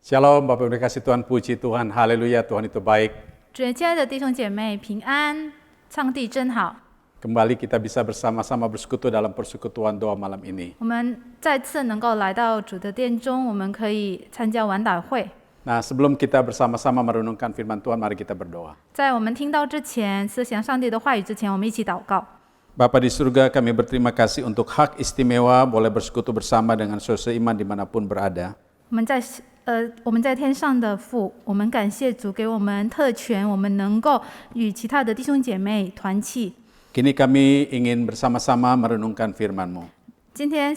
Shalom, Bapak Ibu dikasih Tuhan, puji Tuhan, haleluya, Tuhan itu baik. 主亲爱的弟兄姐妹平安，上帝真好。 Kembali kita bisa bersama-sama bersekutu dalam persekutuan doa malam ini. 我们再次能够来到主的殿中，我们可以参加晚祷会。 Nah, sebelum kita bersama-sama merenungkan firman Tuhan, mari kita berdoa. 在我们听到之前，思想上帝的话语之前，我们一起祷告。 Bapa di surga, kami berterima kasih untuk hak istimewa boleh bersekutu bersama dengan saudara seiman dimanapun berada. 我们在天上的父，我们感谢主给我们特权，我们能够与其他的弟兄姐妹团契。 Kini kami ingin bersama-sama merenungkan firman-Mu.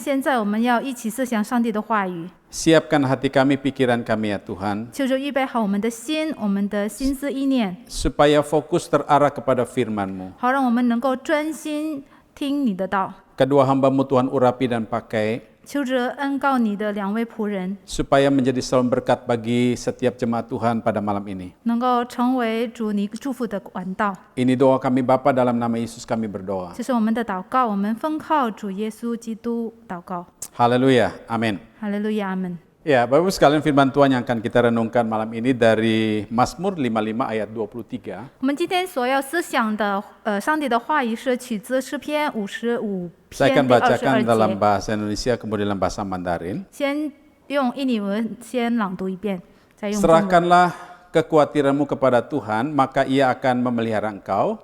现在我们要一起思想上帝的话语， Siapkan hati kami, pikiran kami ya Tuhan, 求主预备好我们的心，我们的心思意念， supaya fokus terarah kepada firman-Mu. 好让我们能够专心听你的道。 Kedua hamba-Mu Tuhan urapi dan pakai, 求着恩告你的两位仆人， supaya menjadi salam berkat bagi setiap jemaat Tuhan pada malam ini. 能够成为主你祝福的管道。 Ini doa kami Bapa, dalam nama Yesus kami berdoa. 这是我们的祷告，我们奉靠主耶稣基督祷告。 Haleluya, amin. 哈利路亚，阿门。 Ya, Bapak Ibu sekalian, firman Tuhan yang akan kita renungkan malam ini dari Mazmur 55 ayat 23. 我们今天所要思想的，上帝的话语是取自诗篇55 Saya 篇 akan 第 bacakan 22 dalam 节。 bahasa Indonesia, kemudian dalam bahasa Mandarin. 先用印尼文先朗读一遍，再用中文。 Serahkanlah kekhawatiranmu kepada Tuhan, maka Ia akan memelihara engkau.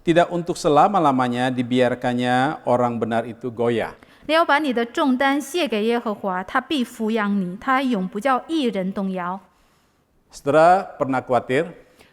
Tidak untuk selama-lamanya dibiarkannya orang benar itu goyah. 你要把你的重担卸给耶和华，他必抚养你，他永不叫一人动摇。 Saudara pernah khawatir?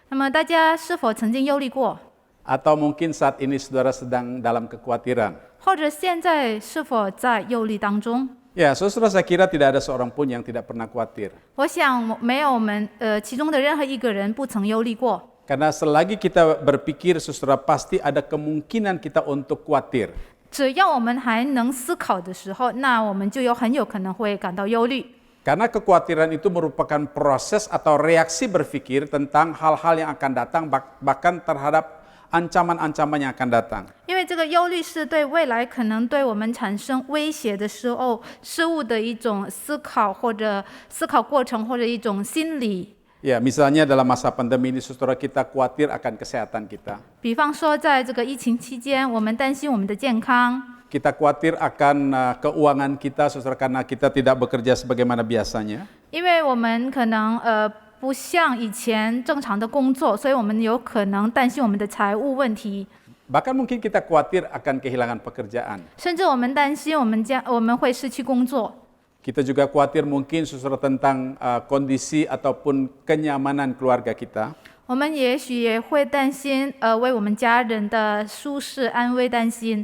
那么大家是否曾经忧虑过？ Atau mungkin saat ini saudara sedang dalam kekhawatiran? 或者现在是否在忧虑当中？ Ya, saudara, saya kira tidak ada seorang pun yang tidak pernah khawatir. 我想没有我们其中的任何一个人不曾忧虑过。 Karena selagi kita berpikir, saudara, pasti ada kemungkinan kita untuk khawatir. 只要我们还能思考的时候，那我们就很有可能会感到忧虑。 Karena kekhawatiran itu merupakan proses atau reaksi berpikir tentang hal-hal yang akan datang, bahkan terhadap ancaman-ancaman yang akan datang. 因为这个忧虑是对未来可能对我们产生威胁的时候事物的一种思考，或者思考过程，或者一种心理。 Ya, misalnya dalam masa pandemi ini, saudara, kita khawatir akan kesehatan kita. 比方说，在这个疫情期间，我们担心我们的健康， Kita khawatir akan keuangan kita, saudara, karena kita tidak bekerja sebagaimana biasanya. 因为我们可能不像以前正常的工作，所以我们有可能担心我们的财务问题， Bahkan mungkin kita khawatir akan kehilangan pekerjaan. 甚至我们担心我们会失去工作。 Kita juga khawatir mungkin, saudara, tentang kondisi ataupun kenyamanan keluarga kita. 我们也许也会担心为我们家人的舒适安危担心。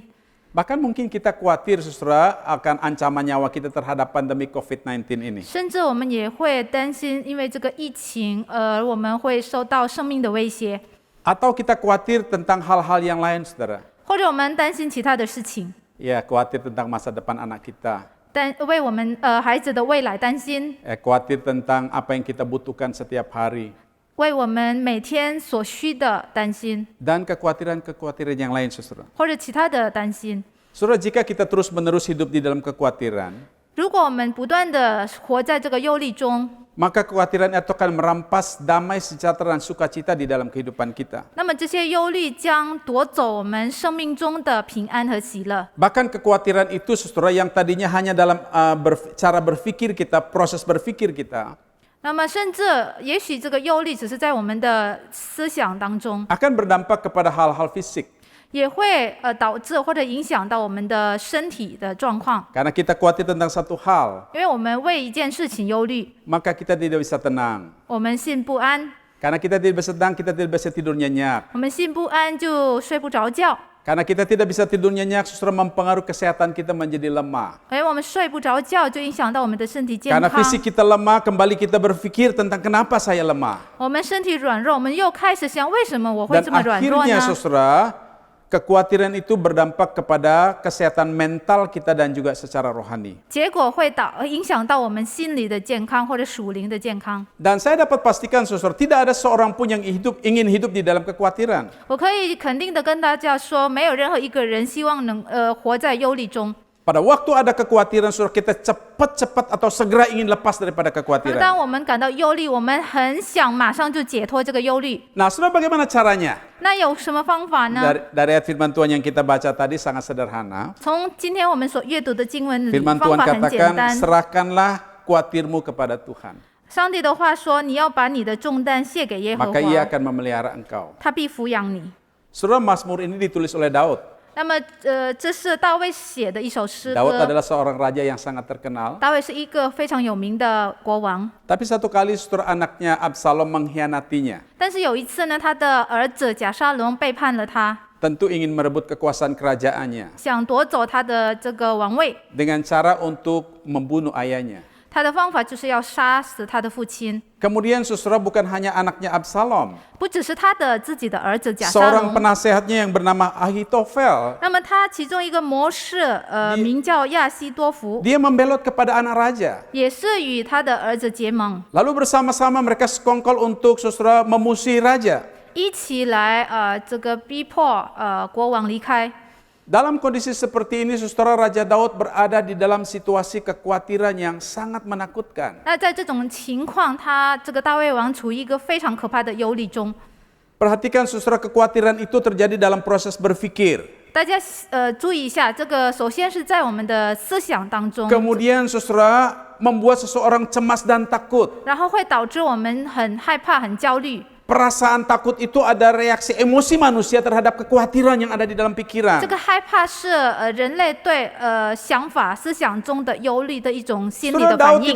Bahkan mungkin kita khawatir, saudara, akan ancaman nyawa kita terhadap pandemi COVID-19 ini. 甚至我们也会担心，因为这个疫情，我们会受到生命的威胁， Atau kita khawatir tentang hal-hal yang lain, saudara. 或者我们担心其他的事情， Ya, khawatir tentang masa depan anak kita. 为我们孩子的未来担心， Khawatir tentang apa yang kita butuhkan setiap hari. 为我们每天所需的担心， Dan kekhawatiran-kekhawatiran yang lain, saudara. 或者其他的担心。 Saudara, jika kita terus-menerus hidup di dalam kekhawatiran, 如果我们不断的活在这个忧虑中， maka kekhawatiran itu akan merampas damai, sejahtera, dan sukacita di dalam kehidupan kita. 那么这些忧虑将夺走我们生命中的平安和喜乐。 Bahkan kekhawatiran itu, saudara, yang tadinya hanya dalam cara berpikir kita, proses berpikir kita, 那么甚至也许这个忧虑只是在我们的思想当中， akan berdampak kepada hal-hal fisik. 也会导致或者影响到我们的身体的状况。 Karena kita khawatir tentang satu hal, 因为我们为一件事情忧虑， maka kita tidak bisa tenang. 我们心不安， Karena kita tidak bisa tenang, kita tidak bisa tidur nyenyak. 我们心不安就睡不着觉， Karena kita tidak bisa tidur nyenyak, saudara, mempengaruhi kesehatan kita menjadi lemah. 我们睡不着觉就影响到我们的身体健 Karena 康。 fisik kita lemah, kembali kita berpikir tentang kenapa saya lemah. 我们身体软弱，我们又开始想为什么我会 Dan 这么软弱 akhirnya, 呢？ saudara, kekhawatiran itu berdampak kepada kesehatan mental kita dan juga secara rohani. 结果会影响到我们心理的健康或者属灵的健康。 Dan saya dapat pastikan, saudara, tidak ada seorang pun yang ingin hidup di dalam kekhawatiran. 我可以肯定的跟大家说，没有任何一个人希望能活在忧虑中。Pada waktu ada kekhawatiran, saudara, kita cepat-cepat atau segera ingin lepas daripada 那么 kekhawatiran. 当我们感到忧虑，我们很想马上就解脱这个忧虑。 Nah, saudara, bagaimana caranya? 那有什么方法呢？ Dari ayat firman Tuhan yang kita baca tadi sangat sederhana. 从今天我们所阅读的经文里， Firman 方 Tuhan 法很简 katakan, 单。 serahkanlah khawatirmu kepada Tuhan. 上帝的话说：“你要把你的重担卸给耶和 Maka ia 华， akan memelihara engkau. 他必抚养你。” Saudara, Mazmur ini ditulis oleh Daud. 那么，这是大卫写的一首诗 Daud 歌。 adalah seorang raja yang sangat terkenal. 大卫是一个非常有名的国王， Tapi satu kali saudara, anaknya Absalom mengkhianatinya. 但是有一次呢，他的儿子亚沙龙背叛了他， Tentu ingin merebut kekuasaan kerajaannya 想夺走他的这个王位。 dengan cara untuk membunuh ayahnya. 他的方法就是要杀死他的父亲， Kemudian saudara, bukan hanya anaknya Absalom. 不只是他的自己的儿子亚沙 Seorang 龙。 penasehatnya yang bernama Ahitofel, 那么他其中一个谋士，名叫亚西多福， dia membelot kepada anak raja. 也是与他的儿子结盟， Lalu bersama-sama mereka sekongkol untuk saudara memusuhi raja. 一起来这个逼迫国王离开。 Dalam kondisi seperti ini, saudara, Raja Daud berada di dalam situasi kekhawatiran yang sangat menakutkan. 那在这种情况，他这个大卫王处于一个非常可怕的忧虑中。 Perhatikan, saudara, kekhawatiran itu terjadi dalam proses berpikir. 大家注意一下，这个首先是在我们的思想当中， Kemudian, saudara, membuat seseorang cemas dan takut. 然后会导致我们很害怕、很焦虑。 Perasaan takut itu ada reaksi emosi manusia terhadap kekhawatiran yang ada di dalam 这 pikiran. 个害怕是人类对想法、思想中的忧虑的一种心理 Saudara, 的反 Daud 应。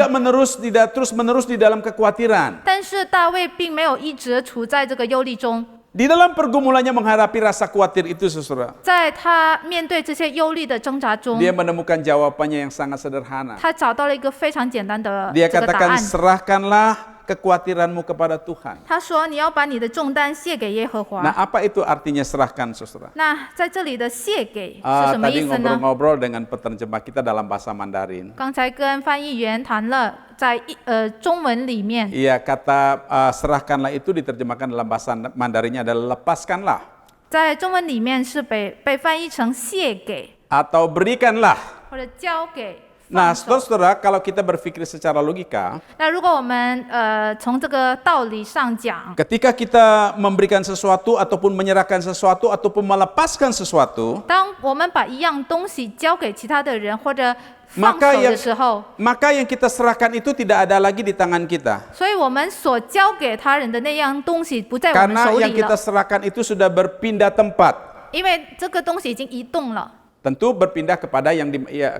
tidak terus-menerus di dalam kekhawatiran. 但是大卫并没有一直处在这个忧虑中， Di dalam pergumulannya menghadapi rasa khawatir itu, saudara, 在他面对这些忧虑的挣扎中， dia menemukan jawabannya yang sangat sederhana. 他找到了一个非常简单的 Dia 这个答 katakan, 案。 serahkanlah kekhawatiranmu kepada Tuhan. 他说：“你要把你的重担卸给耶和华。” Nah, apa itu artinya serahkan, saudara? 那在这里的卸给是什么 Tadi 意思呢？ ngobrol-ngobrol dengan penerjemah kita dalam bahasa Mandarin. 刚才跟翻译员谈了，在中文里面， Iya, kata serahkanlah itu diterjemahkan dalam bahasa Mandarinnya adalah lepaskanlah 在中文里面是被翻译成卸给 atau berikanlah. 或者交给。 Nah, 放手 saudara, kalau kita berpikir secara logika, 那如果我们从这个道理上讲， ketika kita memberikan sesuatu ataupun menyerahkan sesuatu ataupun melepaskan sesuatu, 当我们把一样东西交给其他的人或者放 maka 手的时候， maka yang kita serahkan itu tidak ada lagi di tangan kita. 所以我们所交给他人的那样东西不在我们 Karena 手 yang 里 kita 了， serahkan itu sudah berpindah tempat. 因为这个东西已经移动了。 Tentu berpindah kepada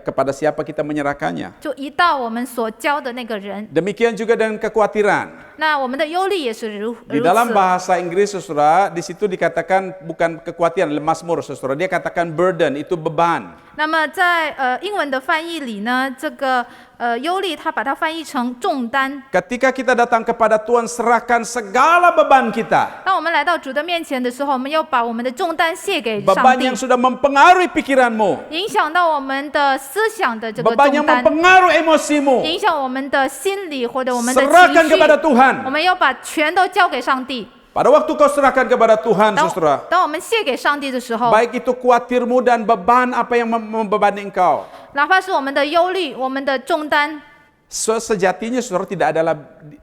kepada siapa kita menyerahkannya. 就移到我们所交的那个人。 Demikian juga dengan kekhawatiran. 那我们的忧虑也是如 Di 此。 dalam bahasa Inggris, saudara, di situ dikatakan bukan kekhawatiran, Mazmur, saudara. Dia katakan burden, itu beban. 那么在英文的翻译里呢，这个忧虑，它把它翻译成重担。 Ketika kita datang kepada Tuhan, serahkan segala beban kita. 当我们来到主的面前的时候，我们要把我们的重担卸给上 Beban 帝 yang，sudah mempengaruhi pikiranmu. 影响到我们的思想的这个 Beban yang 重担， mempengaruhi emosimu. 影响我们的心理或者我们的 Serahkan 情 kepada 绪。我 Tuhan. 们要把全都交给上帝。 Pada waktu kau serahkan kepada Tuhan, 当 saudara, 当我们卸给上帝的时候， baik itu khawatirmu dan beban apa yang membebani engkau. 哪怕是我们的忧虑、我们的重担， Sejatinya, saudara, tidak adalah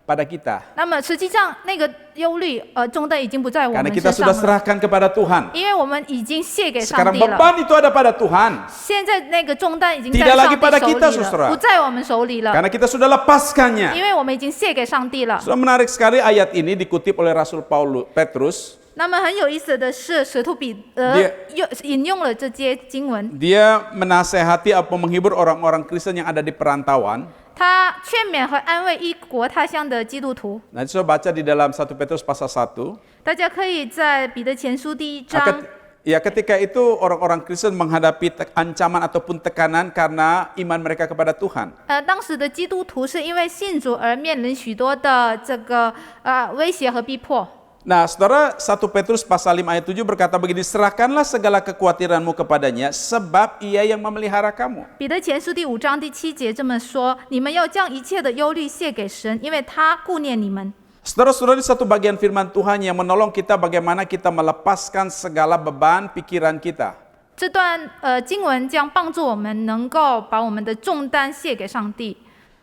pada kita. 那么实际上那个忧虑重担已经不在我 Karena 们 kita 身 sudah 上了， serahkan kepada Tuhan. 因为我们已经卸给上 Sekarang 帝了。 beban itu ada pada Tuhan. 现在那个重担已经在 Tidak 上 lagi 帝 pada 手 kita, 里 saudara. 了，不在我们手里了， Karena kita sudah lepaskannya. 因为我们已经卸给上帝了。 Sudah menarik sekali ayat ini dikutip oleh Rasul Petrus. 那么很有意思的是，使徒彼得 Dia- 引用了这些经文， Dia menasehati atau menghibur orang-orang Kristen yang ada di perantauan. 他劝勉和安慰异国他乡的基督徒。 Nanti saya baca di dalam 1 Petrus pasal 1. 大家可以在彼得前书第1 Nah, 章， ketika itu orang-orang Kristen menghadapi ancaman ataupun tekanan karena iman mereka kepada Tuhan. 当时的基督徒是因为信主而面临许多的这个威胁和逼迫。 Nah, saudara, 1 Petrus pasal 5 ayat 7 berkata begini, serahkanlah segala kekhawatiranmu kepadanya, sebab ia yang memelihara kamu. 彼得前书第5章第7节这么说：你们要将一切的忧虑卸给神，因为他顾念你们。 Saudara-saudari, satu bagian firman Tuhan yang menolong kita bagaimana kita melepaskan segala beban pikiran kita. 这段经文将帮助我们能够把我们的重担卸给上帝。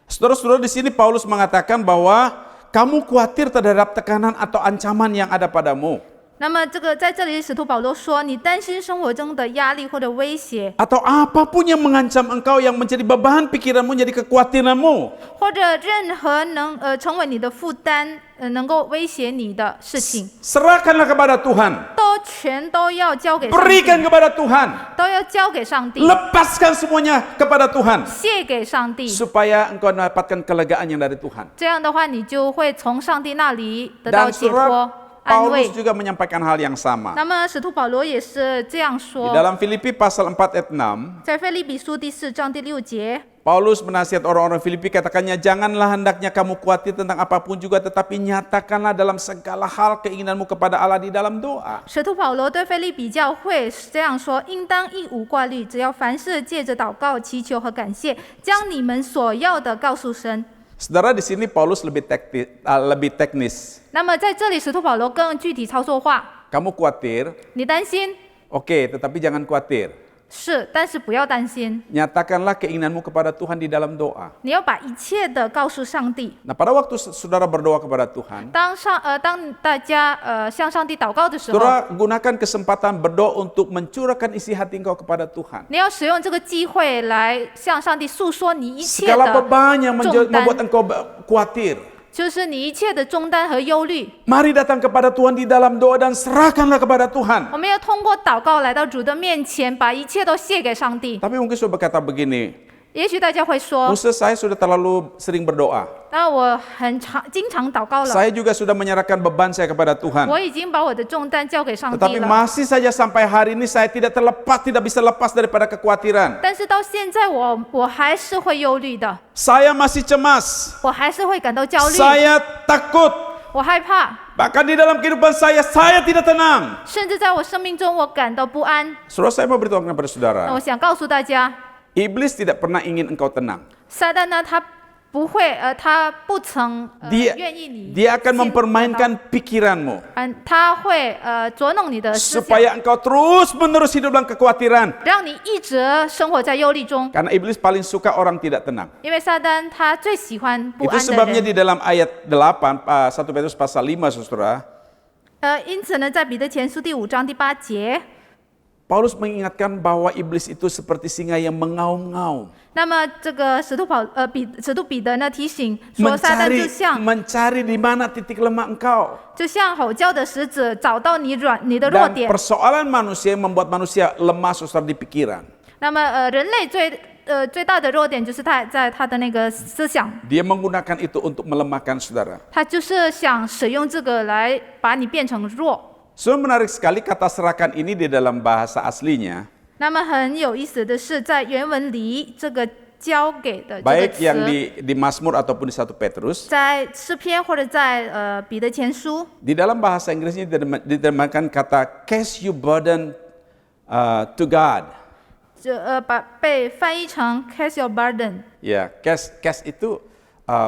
Saudara-saudara, di sini Paulus mengatakan bahwa kamu khawatir terhadap tekanan atau ancaman yang ada padamu. 那么在这里，使徒保罗说，你担心生活中的压力或者威胁， Atau apapun yang mengancam engkau yang menjadi beban pikiranmu, jadi kekhawatiranmu. 或者任何能成为你的负担，能够威胁你的事情， Serahkanlah kepada Tuhan. 全都要交给上帝， Berikan kepada Tuhan. 都要交给上帝， Lepaskan semuanya kepada Tuhan. 卸给上帝。 Supaya engkau mendapatkan kelegaan yang dari Tuhan. 这样的话，你就会从上帝那里得到 Dan 解 surat 脱、安 Paulus 慰。 juga menyampaikan hal yang sama. 那么，使徒保罗也是这样 Di 说， dalam Filipi pasal 4 ayat 6, 在腓立比书第4章第6节。 Paulus menasihat orang-orang Filipi, katakannya, janganlah hendaknya kamu khawatir tentang apapun juga, tetapi nyatakanlah dalam segala hal keinginanmu kepada Allah di dalam doa. 使徒保罗对腓立比教会是这样说：应当一无挂虑，只要凡事借着祷告、祈求和感谢，将你们所要的告诉神。 Saudara, di sini Paulus lebih teknis. 那么在这里，使徒保罗更具体操作化。 Kamu khawatir, 你担心 oke, tetapi jangan khawatir. 是，但是不要担心， Nyatakanlah keinginanmu kepada Tuhan di dalam doa. 你要把一切的告诉上帝。 Nah, pada waktu saudara berdoa kepada Tuhan, 当大家向上帝祷告的时候， saudara gunakan kesempatan berdoa untuk mencurahkan isi hati engkau kepada Tuhan. 你要使用这个机会来向上帝诉说你一切 Segala 的 beban yang 重担， membuat engkau khawatir. 就是你一切的重担和忧虑。 Mari datang kepada Tuhan di dalam doa dan serahkanlah kepada Tuhan. 我们要通过祷告来到主的面前，把一切都卸给上帝。 Tapi mungkin saudara berkata begini, 也许大家会说， Ustaz, saya sudah terlalu sering berdoa. 那我经常祷告了， Saya juga sudah menyerahkan beban saya kepada Tuhan. 我已经把我的重担交给上帝 Tetapi 了。 masih saja sampai hari ini saya tidak bisa lepas daripada kekhawatiran. 但是到现在我还是会忧虑的， Saya masih cemas. 我还是会感到焦虑， Saya takut. 我害怕， Bahkan di dalam kehidupan saya tidak tenang. 甚至在我生命中我感到不安。 Saudara, saya mau beritahu kepada 那 saudara, 我想告诉大家， iblis tidak pernah ingin engkau tenang. 撒旦呢，他不会，他不曾愿意你 Dia akan 陷入 mempermainkan pikiranmu 他会捉弄你的思想， supaya engkau terus-menerus hidup dalam kekhawatiran. 让你一直生活在忧虑中。 Karena iblis paling suka orang tidak tenang. 因为撒旦他最喜欢不 Itu 安的 sebabnya 人。 di dalam ayat 8, 1 Petrus pasal 5, saudara, 因此呢，在彼得前书第5章第8节， Paulus mengingatkan bahwa iblis itu seperti singa yang mengaum-ngaum, 那么这个使徒彼得呢提醒说，撒旦mencari di mana titik lemah engkau. 就像吼叫的使者找到你的弱 Dan 点。 persoalan manusia yang membuat manusia lemah, saudara, di pikiran. 那么人类最大的弱点就是在他的那个思想， Dia menggunakan itu untuk melemahkan saudara. 他就是想使用这个来把你变成弱。 Menarik sekali kata serahkan ini di dalam bahasa aslinya. 那么很有意思的是，在原文里这个交给的这个 Baik 词， yang di Mazmur ataupun di 1 Petrus. 在诗篇或者在彼得前书， Di dalam bahasa Inggrisnya diterjemahkan kata cast your burden to God. 被翻译成 cast your burden。 Ya, cast itu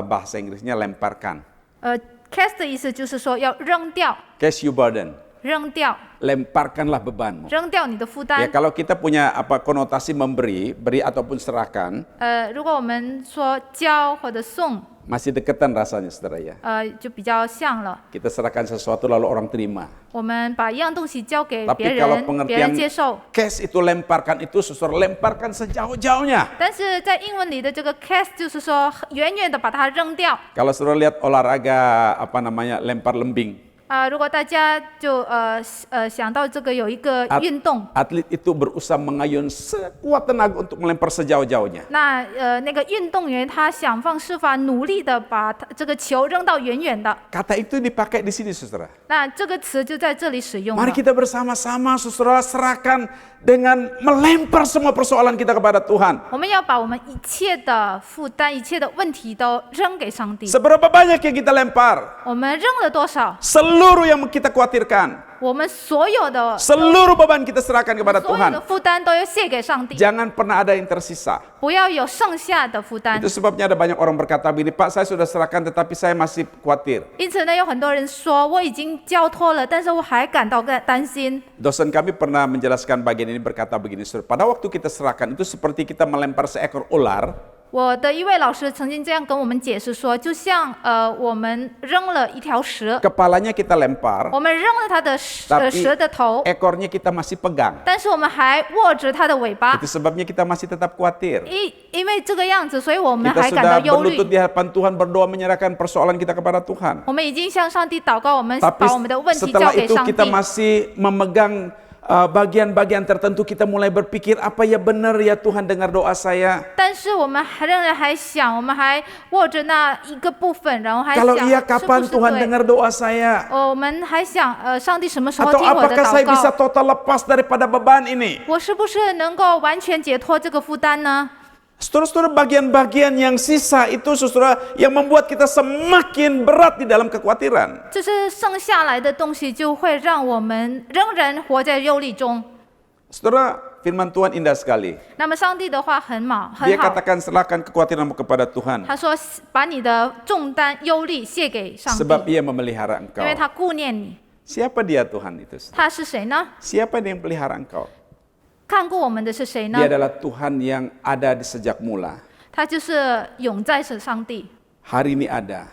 bahasa Inggrisnya lemparkan. cast 的意思就是说要扔掉， Cast your burden. 扔掉， Lemparkanlah bebanmu. 扔掉你的负 Ya, 担。 kalau kita punya konotasi beri ataupun serahkan, 如果我们说交或者送， masih deketan rasanya, saudara ya. 就比较像了。 Kita serahkan sesuatu lalu orang terima. 我们把一样东西交给 Tapi 别 kalau 人，别 pengertian 人接受。 cast itu lemparkan itu, saudara, lemparkan sejauh-jauhnya. 但是在英文里的这个 cast 就是说远远的把它扔掉。 Kalau saudara lihat olahraga lempar lembing. 如果大家就想到这个有一个运动， Atlet itu berusaha mengayun sekuat tenaga untuk melempar sejauh-jauhnya. 那个运动员他想方设法努力的把这个球扔到远远的。 Kata itu dipakai di sini, saudara. 那这个词就在这里使用了。 Mari kita bersama-sama, saudara, serahkan dengan melempar semua persoalan kita kepada Tuhan. 我们要把我们一切的负担、一切的问题都扔给上帝。 Seberapa banyak yang kita lempar? 我们扔了多少？ Seluruh seluruh yang kita khawatirkan, 我们所有的 seluruh beban kita serahkan kepada 所有的 Tuhan. 负担都要卸给上帝， Jangan pernah ada yang tersisa. 不要有剩下的负担 Itu。sebabnya ada banyak orang berkata begini, Pak, saya sudah serahkan tetapi saya masih khawatir. 因此呢，有很多人说我已经交托了，但是我还感到担心。 Dosen kami pernah menjelaskan bagian ini berkata begini, Saudara, pada waktu kita serahkan itu seperti kita melempar seekor ular 我的一位老师曾经这样跟我们解释说，就像我们扔了一条蛇， kepalanya kita lempar, 我们扔了它的 tapi 蛇的头， ekornya kita masih pegang. 但是我们还握着它的尾巴。 Itu sebabnya kita masih tetap khawatir. 因为这个样子，所以我们 Kita 还感到 sudah 忧 berlutut 虑。 di hadapan Tuhan, berdoa menyerahkan persoalan kita kepada Tuhan. 我们已经向上帝祷告，我们 Tapi 把我们的问题 setelah 交给 itu 上帝 kita。masih memegang bagian-bagian tertentu, kita mulai berpikir, apa ya benar ya Tuhan dengar doa saya? 但是我们仍然还想，我们还握着那一个部分，然后还想 Kalau iya 是不 kapan 是 Tuhan 对？ dengar doa saya? 我们还想，上帝什么时候 Atau 听我的 apakah saya 祷 bisa 告？ total lepas daripada beban ini? 我是不是能够完全解脱这个负担呢？ Saudara-saudara, bagian-bagian yang sisa itu saudara yang membuat kita semakin berat di dalam kekhawatiran. 就是剩下来的东西，就会让我们仍然活在忧虑中。 Saudara, firman Tuhan indah sekali. 那么上帝的话很 Dia 好， katakan serahkan kekhawatiranmu kepada Tuhan. 他说把你的重担、忧虑卸给上帝， Sebab ia memelihara 因 engkau. 为他顾念你。 Siapa dia Tuhan itu? 他是谁呢？ Siapa dia yang pelihara engkau? 看顾我们的是谁呢 Dia？adalah Tuhan yang ada di sejak mula. 他就是永在是上帝， Hari ini ada,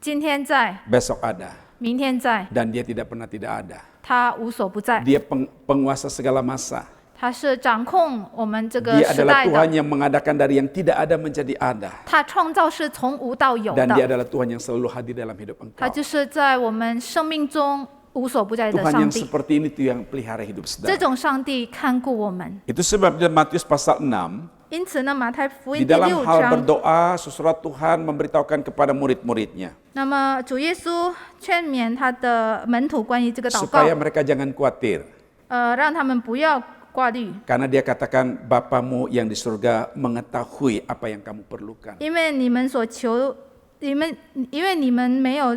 今天在， besok ada, 明天在， dan dia tidak pernah tidak ada. 他无所不在。 Dia penguasa segala masa. 他是掌控我们这个 Dia 时 adalah 代 Tuhan 的， yang mengadakan dari yang tidak ada menjadi ada. 他创造是从无到有 Dan dia 的， adalah Tuhan yang selalu hadir dalam hidup 他 engkau. 就是在我们生命中无所不在的 Tuhan 上 yang 帝。 seperti ini tuh yang pelihara hidup 这 saudara. 种上帝看顾我们， Itu sebab dalam Matius pasal 6, 因此呢，马太福 di 音第 dalam 6 hal 章， berdoa, saudara Tuhan memberitahukan kepada murid-muridnya 那么主耶稣劝勉他的门徒关于这个祷告， supaya mereka jangan khawatir. 让他们不要挂虑， Karena dia katakan Bapamu yang di surga mengetahui apa yang kamu perlukan. 因为你们所求，因为你们没有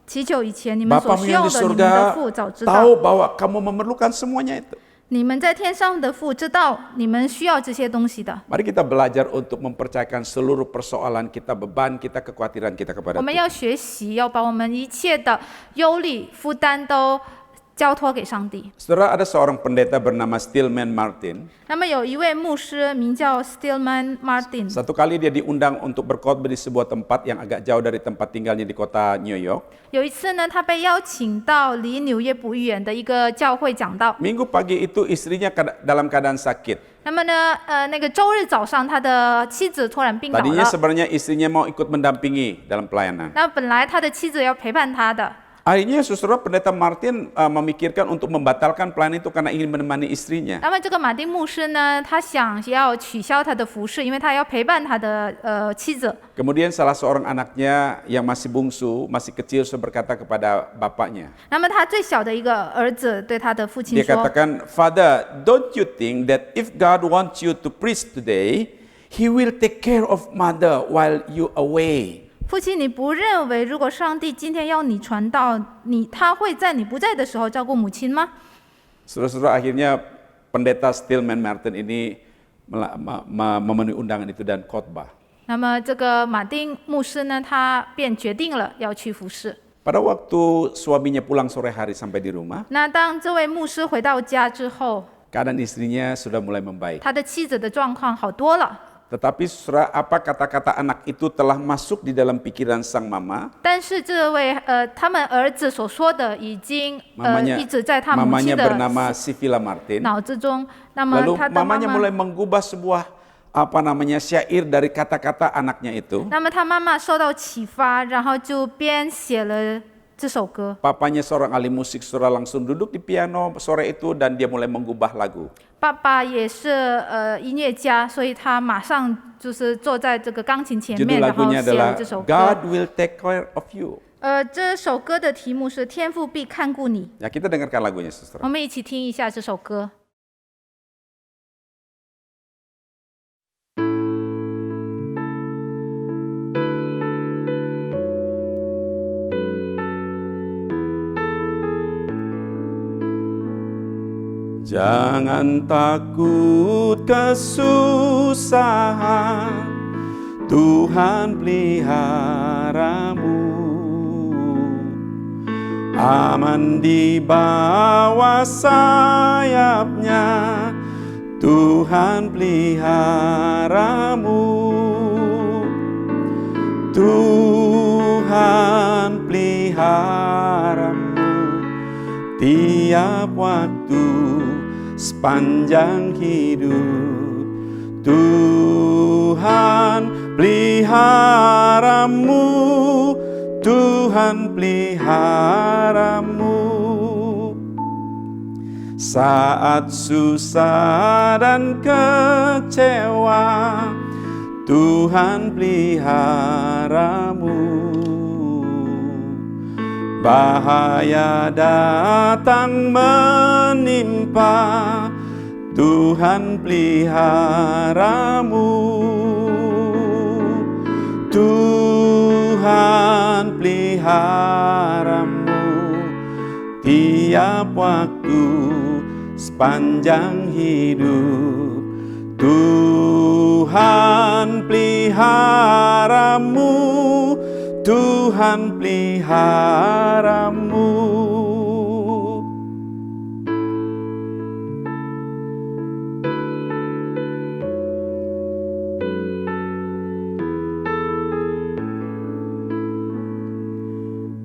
祈求以前，你们所 Bapamu 需 yang 要 di 的，你们 surga 的父早知道。 tahu bahwa kamu memerlukan semuanya itu. 你们在天上的父知道你们需要这些东西的。 Mari kita belajar untuk mempercayakan seluruh persoalan kita, beban kita, kekhawatiran kita kepada 我们 Tuhan. 要学习，要把我们一切的忧虑、负担都交托给上帝。 Saudara, ada seorang pendeta bernama Stillman Martin. 那么有一位牧师名叫 Stillman Martin， Satu kali dia diundang untuk berkhotbah di sebuah tempat yang agak jauh dari tempat tinggalnya di kota New York. 有一次呢，他被邀请到离纽约不远的一个教会讲道。 Minggu pagi itu istrinya dalam keadaan sakit. 那么呢，那个周日早上，他的妻子突然病倒 Tadinya 了。 sebenarnya istrinya mau ikut mendampingi dalam pelayanan. 那本来他的妻子要陪伴他的， Akhirnya saudara pendeta Martin memikirkan untuk membatalkan pelayanan itu karena ingin menemani istrinya. 那么这个马丁牧师呢，他想要取消他的服侍，因为他要陪伴他的妻子。 Kemudian salah seorang anaknya yang masih bungsu, masih kecil, berkata kepada bapaknya. 那么他最小的一个儿子对他的父亲 Dia 说 katakan, Father, don't you think that if God wants you to preach today, He will take care of mother while you away?：“ 父亲，你不认为如果上帝今天要你传道，他会在你不在的时候照顾母亲吗？” Saudara-saudara, akhirnya pendeta Stillman Martin ini memenuhi undangan itu dan khotbah. 那么这个马丁牧师呢，他便决定了要去服侍。 Pada waktu suaminya pulang sore hari sampai di rumah, 那当这位牧师回到家之后， keadaan istrinya sudah mulai membaik. 他的妻子的状况好多了。 Tetapi saudara, apa kata-kata anak itu telah masuk di dalam pikiran sang mama. 但是这位他们儿子所说的已经一直在他母 Mamanya 亲的 bernama Sivila Martin. 脑之中。那么 Lalu 他的妈 mamanya 妈， mulai menggubah sebuah syair dari kata-kata anaknya itu. 那么他妈妈受到启发，然后就编写了这首歌。 Papanya seorang ahli musik, saudara langsung duduk di piano sore itu dan dia mulai menggubah lagu. 爸爸也是音乐家，所以他马上就是坐在这个钢琴前 Judul 面，然后 lagunya 写了 adalah 这首歌。 God will take care of you. 这首歌的题目是“天父必看顾你 Ya, kita dengarkan lagunya, ”，saudara. 我们一起听一下这首歌。Jangan takut kesusahan, Tuhan peliharamu. Aman di bawah sayapnya, Tuhan peliharamu. Tuhan peliharamu tiap waktu sepanjang hidup. Tuhan peliharamu, Tuhan peliharamu. Saat susah dan kecewa, Tuhan peliharamu. Bahaya datang menimpa, Tuhan peliharamu. Tuhan peliharamu tiap waktu sepanjang hidup. Tuhan peliharamu, Tuhan peliharamu.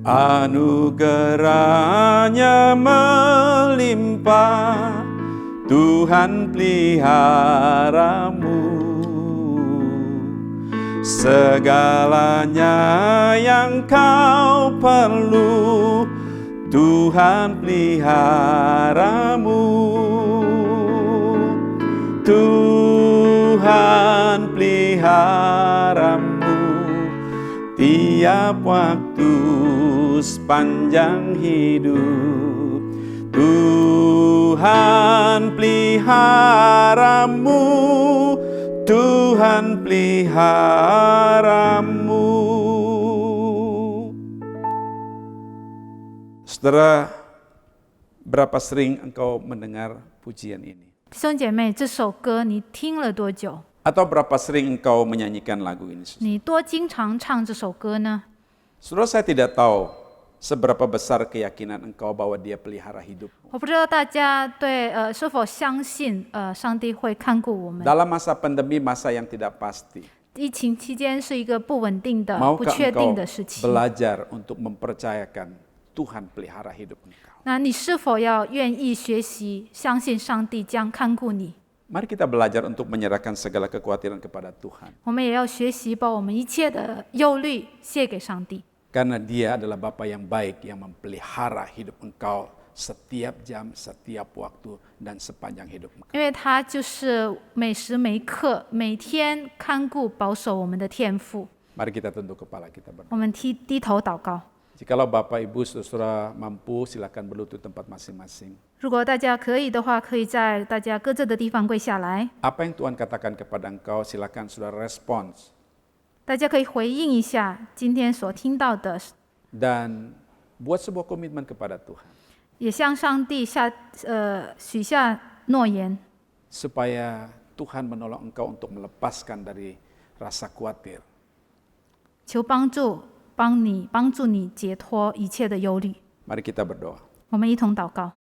Anugerahnya melimpah, Tuhan peliharamu. Segalanya yang kau perlu, Tuhan peliharamu. Tuhan peliharamu tiap waktu sepanjang hidup. Tuhan peliharamu, Tuhan peliharamu. Saudara, berapa sering engkau mendengar pujian ini? 弟兄姐妹，这首歌你听了多久？ Atau berapa sering engkau menyanyikan lagu ini? 你多经常唱这首歌呢？ Saudara, saya tidak tahu seberapa besar keyakinan engkau bahwa Dia pelihara hidup. 我不知道大家是否相信上帝会看顾我们。 Dalam masa pandemi, masa yang tidak pasti, 疫情期间是一个不稳定的、不 maukah 确定 engkau 的时期。 belajar untuk mempercayakan Tuhan pelihara hidup engkau? 那你是否要愿意学习，相信上帝将看顾你？ Mari kita belajar untuk menyerahkan segala kekhawatiran kepada Tuhan. 我们也要学习把我们一切的忧虑卸给上帝， Karena Dia adalah Bapa yang baik yang memelihara hidup engkau setiap jam, setiap waktu, dan sepanjang hidup engkau. 因为他就是每时每刻、每天看顾、保守我们的天父。 Mari kita tunduk kepala kita berdoa. 我们低头祷告。 Jikalau Bapak Ibu Saudara mampu, silakan berlutut tempat masing-masing. 如果大家可以的话，可以在大家各自的地方跪下来。 Apa yang Tuhan katakan kepada engkau, silakan Saudara respons. 大家可以回应一下今天所听到的， Dan buat sebuah komitmen kepada Tuhan. 也向上帝许下诺言， Supaya Tuhan menolong engkau untuk melepaskan dari rasa khawatir. 求帮助你解脱一切的忧虑。 Mari kita berdoa. 我们一同祷告。